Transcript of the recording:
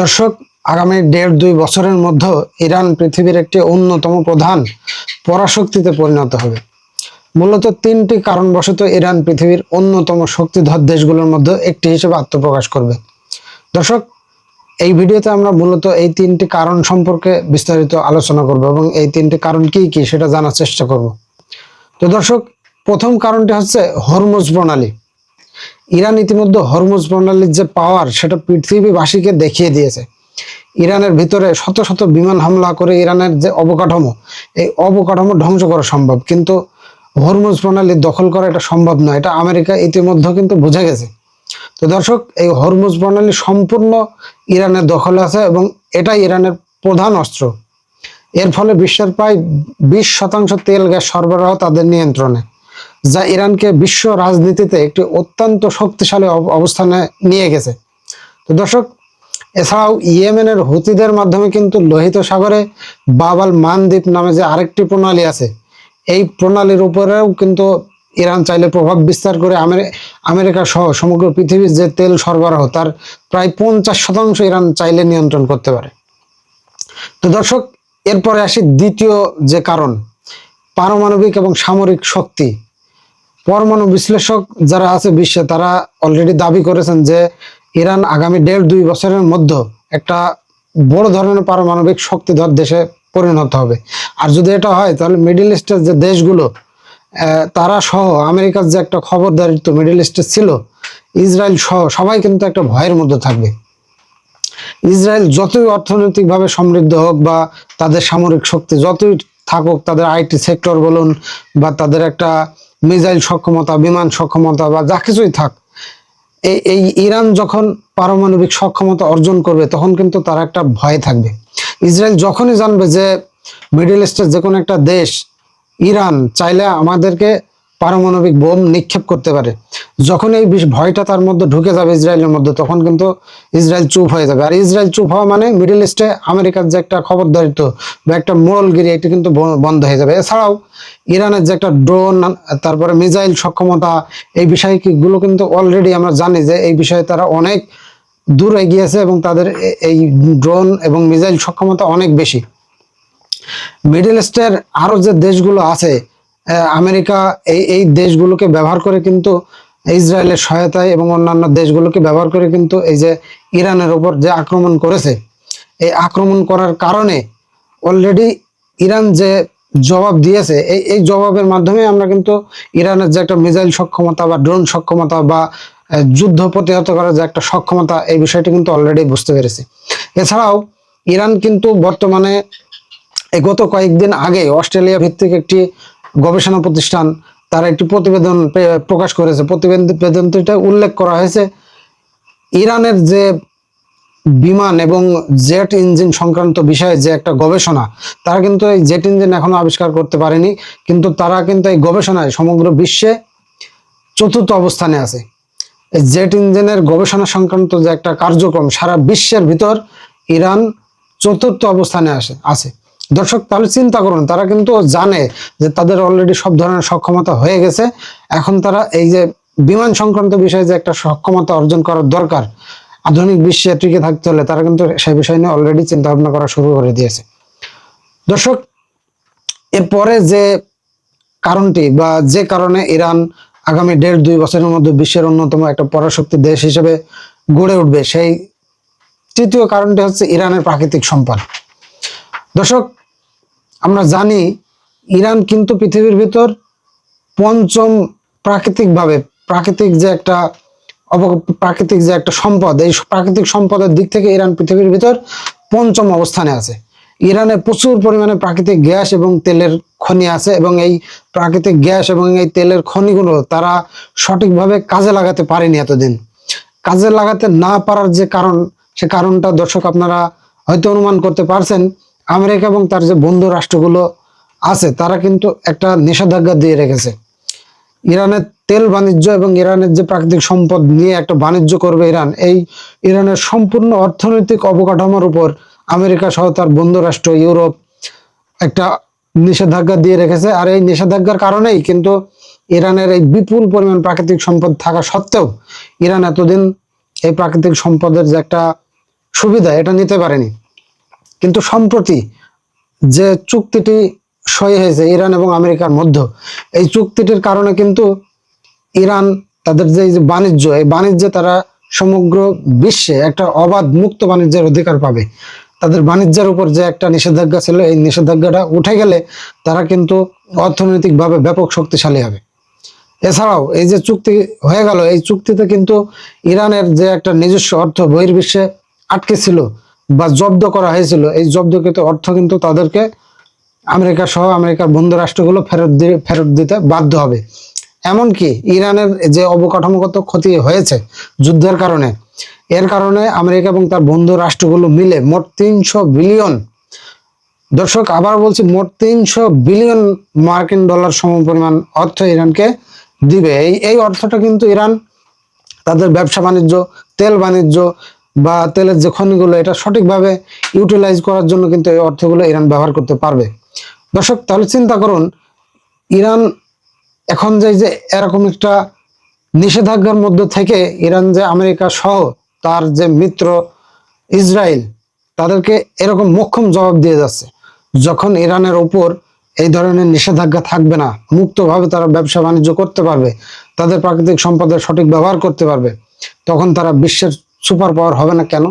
দর্শক, আগামী ১.৫-২ বছরের মধ্যে ইরান পৃথিবীর একটি অন্যতম প্রধান পরাশক্তিতে পরিণত হবে। মূলত তিনটি কারণবশত ইরান পৃথিবীর অন্যতম শক্তিধর দেশগুলোর মধ্যে একটি হিসেবে আত্মপ্রকাশ করবে। দর্শক, এই ভিডিওতে আমরা মূলত এই তিনটি কারণ সম্পর্কে বিস্তারিত আলোচনা করব এবং এই তিনটি কারণ কি কি সেটা জানার চেষ্টা করব। তো দর্শক, প্রথম কারণটি হচ্ছে হরমুজ প্রণালী। ইরান ইতিমধ্যে হরমুজ প্রণালীর যে পাওয়ার সেটা পৃথিবীবাসীকে দেখিয়ে দিয়েছে। ইরানের ভিতরে শত শত বিমান হামলা করে ইরানের যে অবকাঠামো, এই অবকাঠামো ধ্বংস করা সম্ভব, কিন্তু হরমুজ প্রণালী দখল করা এটা সম্ভব নয়। এটা আমেরিকা ইতিমধ্যে কিন্তু বুঝে গেছে। তো দর্শক, এই হরমুজ প্রণালী সম্পূর্ণ ইরানের দখলে আছে এবং এটাই ইরানের প্রধান অস্ত্র। এর ফলে বিশ্বের প্রায় 20% তেল গ্যাস সরবরাহ তাদের নিয়ন্ত্রণে, যা ইরানকে বিশ্ব রাজনীতিতে একটি অত্যন্ত শক্তিশালী অবস্থানে নিয়ে গেছে। তো দর্শক, এছাড়াও ইয়েমেনের হুতিদের মাধ্যমে কিন্তু লোহিত সাগরে বাব আল মানদ্বীপ নামে যে আরেকটি প্রণালী আছে, এই প্রণালীর উপরেও কিন্তু ইরান চাইলে প্রভাব বিস্তার করে আমেরিকা সহ সমগ্র পৃথিবীর যে তেল সরবরাহ তার প্রায় 50% ইরান চাইলে নিয়ন্ত্রণ করতে পারে। তো দর্শক, এরপরে আসি দ্বিতীয় যে কারণ, পারমাণবিক এবং সামরিক শক্তি। পরমাণু বিশ্লেষক যারা আছে বিশ্বে, তারা অলরেডি দাবি করেছেন যে ইরান আগামী 1.5-2 বছরের মধ্যে একটা বড় ধরনের পারমাণবিক শক্তিধর দেশে পরিণত হবে। আর যদি এটা হয় তাহলে মিডল ইস্টের যে দেশগুলো তারা সহ আমেরিকার যে একটা খবরদারিত্ব মিডল ইস্টে ছিল, ইসরায়েল সহ সবাই কিন্তু একটা ভয়ের মধ্যে থাকবে। ইসরায়েল যতই অর্থনৈতিকভাবে সমৃদ্ধ হোক বা তাদের সামরিক শক্তি যতই থাকুক, তাদের আইটি সেক্টর বলুন বা তাদের একটা মিসাইল সক্ষমতা, বিমান সক্ষমতা বা যা কিছুই থাক, এই ইরান যখন পারমাণবিক সক্ষমতা অর্জন করবে তখন কিন্তু তার একটা ভয় থাকবে। ইসরায়েল যখনই জানবে যে মিডল ইস্টের যে কোনো একটা দেশ, ইরান চাইলে আমাদেরকে পারমাণবিক বোম নিক্ষেপ করতে পারে, যখন এই ভয়টা তার মধ্যে ঢুকে যাবে ইসরায়েলের মধ্যে, তখন কিন্তু ইসরায়েল চুপ হয়ে যাবে। আর ইসরায়েল চুপ হওয়া মানে মিডল ইস্টে আমেরিকার যে একটা খবরদারিত্ব বা একটা মোড়লগিরি, এটি কিন্তু বন্ধ হয়ে যাবে। এছাড়াও ইরানের যে একটা ড্রোন, তারপরে মিসাইল সক্ষমতা, এই বিষয়গুলো কিন্তু অলরেডি আমরা জানি যে এই বিষয়ে তারা অনেক দূর এগিয়েছে এবং তাদের এই ড্রোন এবং মিসাইল সক্ষমতা অনেক বেশি। মিডল ইস্টের আরো যে দেশগুলো আছে, আমেরিকা এই দেশগুলোকে ব্যবহার করে কিন্তু ইসরায়েলের সহায়তায় এবং অন্যান্য দেশগুলোকে ব্যবহার করে কিন্তু এই যে ইরানের উপর যে আক্রমণ করেছে, এই আক্রমণ করার কারণে অলরেডি ইরান যে জবাব দিয়েছে, এই জবাবের মাধ্যমে আমরা কিন্তু ইরানের যে একটা মিসাইল সক্ষমতা বা ড্রোন সক্ষমতা বা যুদ্ধ প্রতিহত করার যে একটা সক্ষমতা, এই বিষয়টি কিন্তু অলরেডি বুঝতে পেরেছি। এছাড়াও ইরান কিন্তু বর্তমানে গত কয়েকদিন আগে অস্ট্রেলিয়া ভিত্তিক একটি গবেষণা প্রতিষ্ঠান তারা একটি প্রতিবেদন প্রকাশ করেছে। প্রতিবেদনটিতে উল্লেখ করা হয়েছে ইরানের যে বিমান এবং জেট ইঞ্জিন সংক্রান্ত বিষয়ে যে একটা গবেষণা, তারা কিন্তু এই জেট ইঞ্জিন এখনো আবিষ্কার করতে পারেনি, কিন্তু তারা কিন্তু এই গবেষণায় সমগ্র বিশ্বে 4র্থ অবস্থানে আছে। এই জেট ইঞ্জিনের গবেষণা সংক্রান্ত যে একটা কার্যক্রম, সারা বিশ্বের ভিতর ইরান 4র্থ অবস্থানে আছে। দর্শক, তাহলে চিন্তা করুন, তারা কিন্তু জানে যে তাদের অলরেডি সব ধরনের সক্ষমতা হয়ে গেছে। এখন তারা এই যে বিমান সংক্রান্ত বিষয়ে যে একটা সক্ষমতা অর্জন করার দরকার, আধুনিক বিশ্বে টিকে থাকতে হলে, তারা কিন্তু সেই বিষয় নিয়ে অলরেডি চিন্তা ভাবনা করা শুরু করে দিয়েছে। দর্শক, এরপরে যে কারণটি বা যে কারণে ইরান আগামী 1.5-2 বছরের মধ্যে বিশ্বের অন্যতম একটা পরাশক্তি দেশ হিসেবে গড়ে উঠবে, সেই তৃতীয় কারণটি হচ্ছে ইরানের প্রাকৃতিক সম্পদ। দর্শক, আমরা জানি ইরান কিন্তু পৃথিবীর ভিতর পঞ্চম প্রাকৃতিক যে একটা সম্পদ, এই প্রাকৃতিক সম্পদের দিক থেকে ইরান পৃথিবীর ভিতর পঞ্চম অবস্থানে আছে। ইরানে প্রচুর পরিমাণে প্রাকৃতিক গ্যাস এবং তেলের খনি আছে এবং এই প্রাকৃতিক গ্যাস এবং এই তেলের খনিগুলো তারা সঠিকভাবে কাজে লাগাতে পারেনি এতদিন। কাজে লাগাতে না পারার যে কারণ, সে কারণটা দর্শক আপনারা হয়তো অনুমান করতে পারছেন। আমেরিকা এবং তার যে বন্ধু রাষ্ট্রগুলো আছে, তারা কিন্তু একটা নিষেধাজ্ঞা দিয়ে রেখেছে। ইরানের তেল বাণিজ্য এবং ইরানের যে প্রাকৃতিক সম্পদ নিয়ে একটা বাণিজ্য করবে ইরান, এই ইরানের সম্পূর্ণ অর্থনৈতিক অবকাঠামোর উপর আমেরিকা সহ তার বন্ধু রাষ্ট্র ইউরোপ একটা নিষেধাজ্ঞা দিয়ে রেখেছে। আর এই নিষেধাজ্ঞার কারণেই কিন্তু ইরানের এই বিপুল পরিমাণ প্রাকৃতিক সম্পদ থাকা সত্ত্বেও ইরান এতদিন এই প্রাকৃতিক সম্পদের যে একটা সুবিধা এটা নিতে পারেনি। কিন্তু সম্প্রতি যে চুক্তিটি সই হয়েছে ইরান এবং আমেরিকার মধ্যে, এই চুক্তিটির কারণে কিন্তু ইরান তাদের যে এই যে বাণিজ্য, এই বাণিজ্যে তারা সমগ্র বিশ্বে একটা অবাধ মুক্ত বাণিজ্যের অধিকার পাবে। তাদের বাণিজ্যের উপর যে একটা নিষেধাজ্ঞা ছিল, এই নিষেধাজ্ঞাটা উঠে গেলে তারা কিন্তু অর্থনৈতিকভাবে ব্যাপক শক্তিশালী হবে। এছাড়াও এই যে চুক্তি হয়ে গেল, এই চুক্তিতে কিন্তু ইরানের যে একটা নিজস্ব অর্থ বহির্বিশ্বে আটকে ছিল বা জব্দ করা হয়েছিল, এই জব্দকৃত অর্থ কিন্তু তাদেরকে আমেরিকা সহ আমেরিকার বন্ধু রাষ্ট্রগুলো ফেরত দিতে বাধ্য হবে। এমনকি ইরানের যে অবকাঠামোগত ক্ষতি হয়েছে যুদ্ধের কারণে, এর কারণে আমেরিকা এবং তার বন্ধু রাষ্ট্রগুলো মিলে মোট 300 বিলিয়ন, দর্শক আবার বলছি, মোট 300 বিলিয়ন মার্কিন ডলার সমপরিমাণ অর্থ ইরানকে দিবে। এই অর্থটা কিন্তু ইরান তাদের ব্যবসা বাণিজ্য, তেল বাণিজ্য বা তেলের যে খনিগুলো, এটা সঠিকভাবে ইউটিলাইজ করার জন্য কিন্তু এই অর্থগুলো ইরান ব্যবহার করতে পারবে। দর্শক তাহলে চিন্তা করুন, ইরান এখন যে এরকম একটা নিষেধাজ্ঞার মধ্যে থেকে ইরান যে আমেরিকা সহ তার যে মিত্র ইসরায়েল, তাদেরকে এরকম মোক্ষম জবাব দিয়ে যাচ্ছে। যখন ইরানের উপর এই ধরনের নিষেধাজ্ঞা থাকবে না, মুক্তভাবে তারা ব্যবসা বাণিজ্য করতে পারবে, তাদের প্রাকৃতিক সম্পদের সঠিক ব্যবহার করতে পারবে, তখন তারা বিশ্বের সুপার পাওয়ার হবে না কেন?